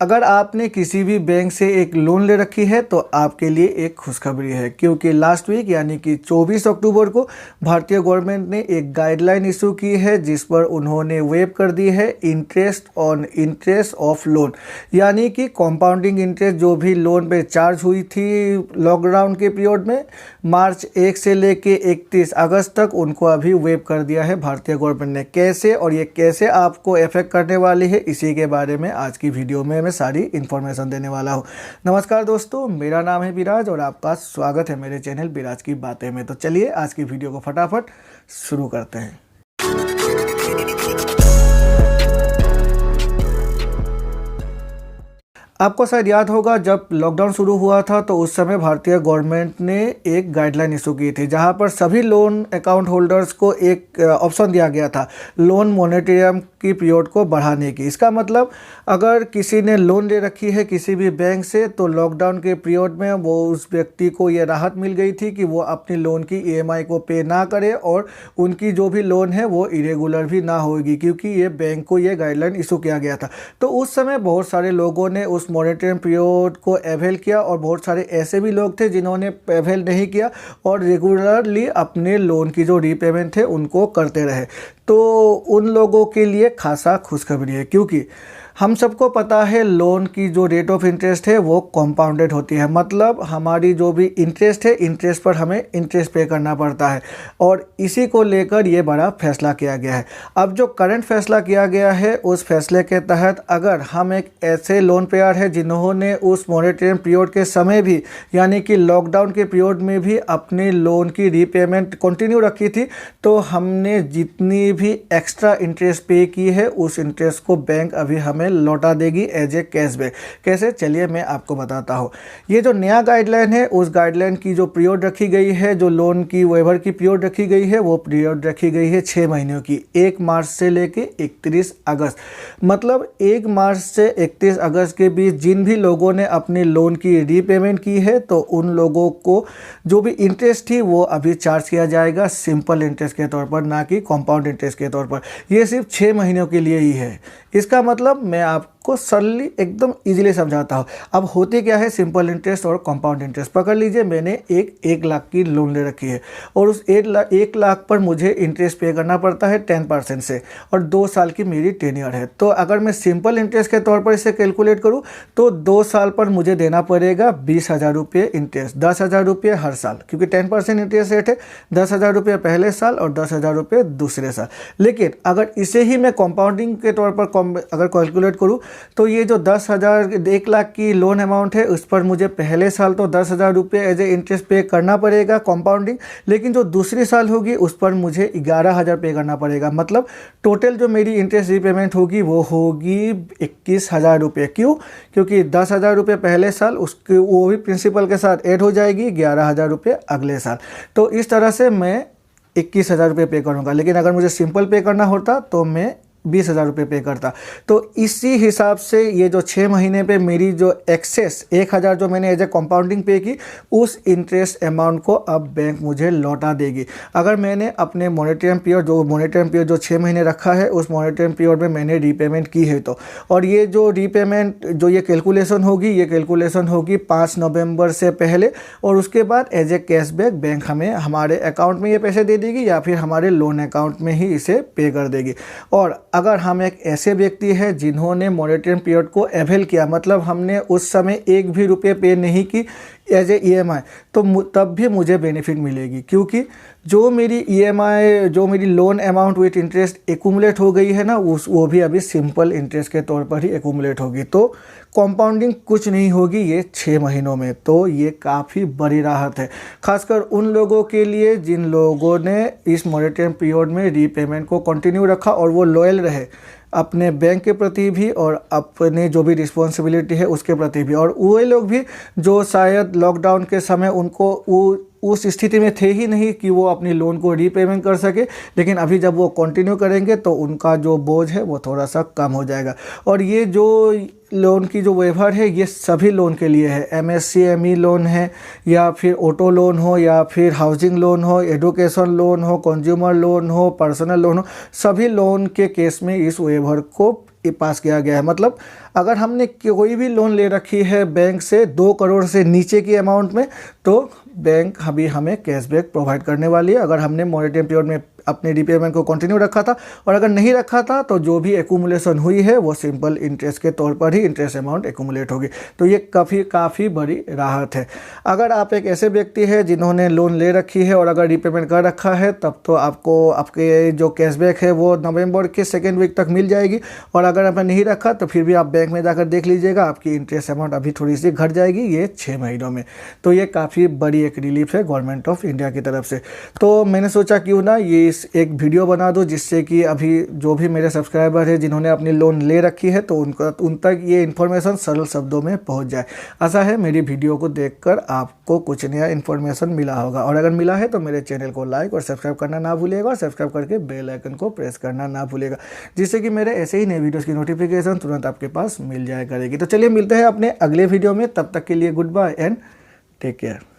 अगर आपने किसी भी बैंक से एक लोन ले रखी है तो आपके लिए एक खुशखबरी है, क्योंकि लास्ट वीक यानी कि 24 अक्टूबर को भारतीय गवर्नमेंट ने एक गाइडलाइन इशू की है जिस पर उन्होंने वेव कर दी है interest on interest of loan, यानी कि कंपाउंडिंग इंटरेस्ट जो भी लोन पे चार्ज हुई थी लॉकडाउन के पीरियड में मार्च 1 से लेके 31 अगस्त तक, उनको अभी वेव कर दिया है भारतीय गवर्नमेंट ने। कैसे और ये कैसे आपको इफेक्ट करने वाली है, इसी के बारे में आज की वीडियो में मैं सारी इन्फॉर्मेशन देने वाला हूँ। नमस्कार दोस्तों, मेरा नाम है विराज और आपका स्वागत है मेरे चैनल विराज की बातें में। तो चलिए आज की वीडियो को फटाफट शुरू करते हैं। आपको शायद याद होगा जब लॉकडाउन शुरू हुआ था तो उस समय भारतीय गवर्नमेंट ने एक गाइडलाइन इशू की थी जहां पर सभी लोन अकाउंट होल्डर्स को एक ऑप्शन दिया गया था लोन मोनेटरियम की पीरियड को बढ़ाने की। इसका मतलब अगर किसी ने लोन ले रखी है किसी भी बैंक से तो लॉकडाउन के पीरियड में वो उस व्यक्ति को ये राहत मिल गई थी कि वो अपनी लोन की ईएमआई को पे ना करे और उनकी जो भी लोन है वो इरेगुलर भी ना होगी, क्योंकि ये बैंक को ये गाइडलाइन इशू किया गया था। तो उस समय बहुत सारे लोगों ने उस मॉनिटरिंग पीरियड को अवेल किया और बहुत सारे ऐसे भी लोग थे जिन्होंने अवेल नहीं किया और रेगुलरली अपने लोन की जो रीपेमेंट थे उनको करते रहे। तो उन लोगों के लिए खासा खुशखबरी है, क्योंकि हम सबको पता है लोन की जो रेट ऑफ इंटरेस्ट है वो कंपाउंडेड होती है। मतलब हमारी जो भी इंटरेस्ट है इंटरेस्ट पर हमें इंटरेस्ट पे करना पड़ता है और इसी को लेकर ये बड़ा फैसला किया गया है। अब जो करंट फैसला किया गया है उस फैसले के तहत अगर हम एक ऐसे लोन पेयर है जिन्होंने उस मॉनिटरिंग पीरियड के समय भी यानी कि लॉकडाउन के पीरियड में भी अपने लोन की रीपेमेंट कंटिन्यू रखी थी, तो हमने जितनी भी एक्स्ट्रा इंटरेस्ट पे की है उस इंटरेस्ट को बैंक अभी हमें लौटा देगी एज ए कैशबैक। कैसे, चलिए मैं आपको बताता हूँ। ये जो नया गाइडलाइन है उस गाइडलाइन की जो पीरियड रखी गई है, जो लोन की वेवर की पीरियड रखी गई है वो पीरियड रखी गई है 6 महीनों की, 1 मार्च से लेके 31 अगस्त। मतलब 1 मार्च से 31 अगस्त के बीच जिन भी लोगों ने अपनी लोन की रीपेमेंट की है तो उन लोगों को जो भी इंटरेस्ट थी वो अभी चार्ज किया जाएगा सिंपल इंटरेस्ट के तौर पर, ना कि कंपाउंड इंटरेस्ट के तौर पर। ये सिर्फ 6 महीनों के लिए ही है। इसका मतलब मैं आपको सरली एकदम इजीली समझाता हूँ। अब होती क्या है सिंपल इंटरेस्ट और कंपाउंड इंटरेस्ट। पकड़ लीजिए मैंने 1 लाख की लोन ले रखी है और उस 1 लाख पर मुझे इंटरेस्ट पे करना पड़ता है 10% से और 2 साल की मेरी टेन्योर है। तो अगर मैं सिंपल इंटरेस्ट के तौर पर इसे कैलकुलेट करूँ तो 2 साल पर मुझे देना पड़ेगा 20,000 रुपये इंटरेस्ट, 10,000 रुपये हर साल, क्योंकि 10% इंटरेस्ट रेट है। 10,000 रुपये पहले साल और 10,000 रुपये दूसरे साल। लेकिन अगर इसे ही मैं कंपाउंडिंग के तौर पर अगर कैलकुलेट करूँ तो ये जो 1 लाख की लोन अमाउंट है उस पर मुझे पहले साल तो 10,000 रुपये एज ए इंटरेस्ट पे करना पड़ेगा कंपाउंडिंग, लेकिन जो दूसरी साल होगी उस पर मुझे 11,000 पे करना पड़ेगा। मतलब टोटल जो मेरी इंटरेस्ट रीपेमेंट होगी वो होगी 21,000 रुपये। क्यों? क्योंकि 10,000 रुपये पहले साल उसके वो भी प्रिंसिपल के साथ ऐड हो जाएगी, 11,000 रुपये अगले साल। तो इस तरह से मैं 21,000 रुपये पे करूँगा। लेकिन अगर मुझे सिंपल पे करना होता तो मैं 20,000 रुपये पे करता। तो इसी हिसाब से ये जो 6 महीने पे मेरी जो एक्सेस 1,000 जो मैंने एज ए कंपाउंडिंग पे की उस इंटरेस्ट अमाउंट को अब बैंक मुझे लौटा देगी। अगर मैंने अपने मॉनिटरिंग पीरियड जो 6 महीने रखा है उस मॉनिटरिंग पीरियड में मैंने रीपेमेंट की है तो, और ये जो रीपेमेंट जो ये कैलकुलेशन होगी 5 नवंबर से पहले और उसके बाद एज ए कैशबैक बैंक हमें हमारे अकाउंट में ये पैसे दे देगी या फिर हमारे लोन अकाउंट में ही इसे पे कर देगी। और अगर हम एक ऐसे व्यक्ति हैं जिन्होंने मॉनिटरिंग पीरियड को अवेल किया, मतलब हमने उस समय 1 भी रुपये पे नहीं की एज ए ईएमआई, तो तब भी मुझे बेनिफिट मिलेगी, क्योंकि जो मेरी ईएमआई जो मेरी loan amount with interest accumulate हो गई है ना वो भी अभी सिंपल इंटरेस्ट के तौर पर ही एकमुलेट होगी। तो कंपाउंडिंग कुछ नहीं होगी ये 6 महीनों में। तो ये काफ़ी बड़ी राहत है, खासकर उन लोगों के लिए जिन लोगों ने इस मॉनिटरिंग पीरियड में रीपेमेंट को कंटिन्यू रखा और वो लॉयल रहे अपने बैंक के प्रति भी और अपने जो भी रिस्पॉन्सिबिलिटी है उसके प्रति भी। और वो लोग भी जो शायद लॉकडाउन के समय उनको उस स्थिति में थे ही नहीं कि वो अपनी लोन को रीपेमेंट कर सके, लेकिन अभी जब वो कंटिन्यू करेंगे तो उनका जो बोझ है वो थोड़ा सा कम हो जाएगा। और ये जो लोन की जो वेवर है ये सभी लोन के लिए है। एमएससीएमई लोन है या फिर ऑटो लोन हो या फिर हाउसिंग लोन हो, एडुकेशन लोन हो, कंज्यूमर लोन हो, पर्सनल लोन हो, सभी लोन के केस में इस वेवर को पास किया गया है। मतलब अगर हमने कोई भी लोन ले रखी है बैंक से 2 करोड़ से नीचे की अमाउंट में, तो बैंक अभी हमें कैशबैक प्रोवाइड करने वाली है। अगर हमने मॉनिटरी पीरियड में अपने रीपेमेंट को कंटिन्यू रखा था, और अगर नहीं रखा था तो जो भी एक्यूमुलेशन हुई है वो सिंपल इंटरेस्ट के तौर पर ही इंटरेस्ट अमाउंट एक्यूमुलेट होगी। तो ये काफ़ी बड़ी राहत है। अगर आप एक ऐसे व्यक्ति हैं जिन्होंने लोन ले रखी है और अगर रीपेमेंट कर रखा है, तब तो आपको आपके जो कैशबैक है वो नवंबर के 2nd वीक तक मिल जाएगी। और अगर आपने नहीं रखा तो फिर भी आप बैंक में जाकर देख लीजिएगा, आपकी इंटरेस्ट अमाउंट अभी थोड़ी सी घट जाएगी ये 6 महीनों में। तो ये काफ़ी बड़ी एक रिलीफ है गवर्नमेंट ऑफ इंडिया की तरफ से। तो मैंने सोचा क्यों ना ये एक वीडियो बना दो, जिससे कि अभी जो भी मेरे सब्सक्राइबर है जिन्होंने अपनी लोन ले रखी है, तो उन तक ये इन्फॉर्मेशन सरल शब्दों में पहुंच जाए। आशा है मेरी वीडियो को देखकर आपको कुछ नया इन्फॉर्मेशन मिला होगा, और अगर मिला है तो मेरे चैनल को लाइक और सब्सक्राइब करना ना भूलिएगा, और सब्सक्राइब करके बेल आइकन को प्रेस करना ना भूलिएगा, जिससे कि मेरे ऐसे ही नए वीडियोस की नोटिफिकेशन तुरंत आपके पास मिल जाया करेगी। तो चलिए मिलते हैं अपने अगले वीडियो में, तब तक के लिए good bye and take care.